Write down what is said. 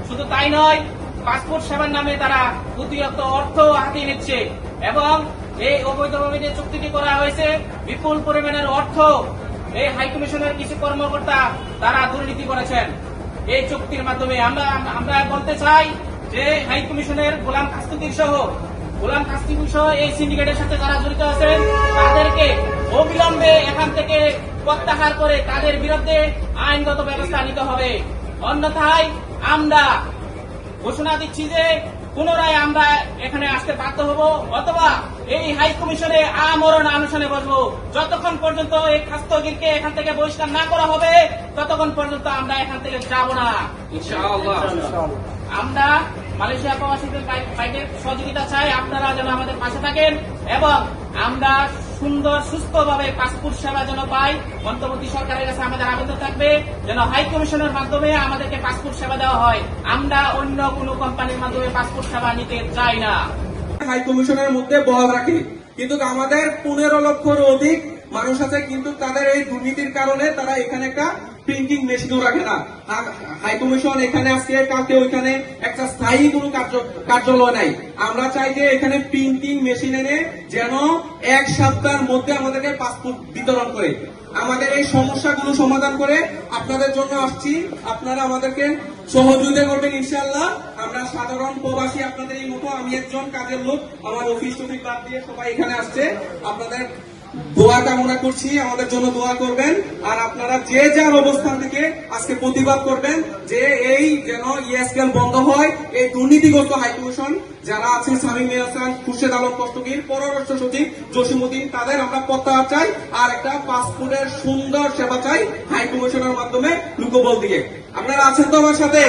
শুধু তাই নয়, পাসপোর্ট সেবার নামে তারা অতিরিক্ত অর্থ হাতিয়ে নিচ্ছে এবং এই অবৈধভাবে যে চুক্তিটি করা হয়েছে বিপুল পরিমাণের অর্থ এই হাইকমিশনের কিছু কর্মকর্তা তারা দুর্নীতি করেছেন এই চুক্তির মাধ্যমে। আমরা বলতে চাই যে হাইকমিশনের গোলাম কাস্তুদ্দিন সহ এই সিন্ডিকেটের সাথে যারা জড়িত আছেন তাদেরকে অবিলম্বে এখান থেকে প্রত্যাহার করে তাদের বিরুদ্ধে আইনগত ব্যবস্থা নিতে হবে। অন্যথায় আমরা ঘোষণা দিচ্ছি যে পুনরায় আমরা এখানে আসতে বাধ্য হব অথবা এই হাই কমিশনে আমরণ আনুষ্ঠানে বসবো। যতক্ষণ পর্যন্ত এই খাস্তগিরকে এখান থেকে বহিষ্কার না করা হবে ততক্ষণ পর্যন্ত আমরা এখান থেকে যাব না ইনশাআল্লাহ। আমরা মালয়েশিয়া প্রবাসীদের বাইরের সহযোগিতা চাই, আপনারা যেন আমাদের পাশে থাকেন এবং আমরা সুন্দর সুস্থভাবে পাসপোর্ট সেবা যেন পাই। অন্তর্বর্তী সরকারের কাছে আমাদের আবেদন থাকবে যেন হাই কমিশনের মাধ্যমে আমাদেরকে পাসপোর্ট সেবা দেওয়া হয়। আমরা অন্য কোনো কোম্পানির মাধ্যমে পাসপোর্ট সেবা নিতে চাই না। হাই কমিশনের মধ্যে বহাল রাখি, কিন্তু আমাদের 15 লক্ষের অধিক মানুষ আছে, কিন্তু তাদের এই দুর্নীতির কারণে তারা এখানে একটা প্রিন্টিং মেশিনও রাখে না। হাই কমিশন এখানে আজকে কালকে ওইখানে একটা স্থায়ী কোনো কার্যালয় নাই। আমরা চাই যে এখানে প্রিন্টিং মেশিন এনে যেন 1 সপ্তাহের মধ্যে আমাদেরকে পাসপোর্ট বিতরণ করে আমাদের এই সমস্যাগুলো সমাধান করে আপনাদের জন্য আসছি। আপনারা আমাদেরকে সহযোগিতা করবেন ইনশাআল্লাহ। আমরা সাধারণ প্রবাসী আপনাদের এই মতো, আমি একজন কাজের লোক, আমার অফিস টফিস বাদ দিয়ে সবাই এখানে আসছে। আপনাদের দোয়া কামনা করছি, আমাদের জন্য দোয়া করবেন। আর আপনারা যে যার অবস্থান থেকে আজকে প্রতিবাদ করবেন যে এই যেন ইএসকেএল বন্ধ হয়। এই দুর্নীতিগ্রস্ত হাইকমিশন যারা আছে, শামীম হাসান, খুরশেদ আলম কষ্টগীর, পররাষ্ট্র সচিব জসিমউদ্দিন, তাদের আমরা প্রত্যাহার চাই আর একটা পাসপোর্টের সুন্দর সেবা চাই হাইকমিশনের মাধ্যমে লোকবল দিয়ে। আপনারা আছেন তো আমার সাথে?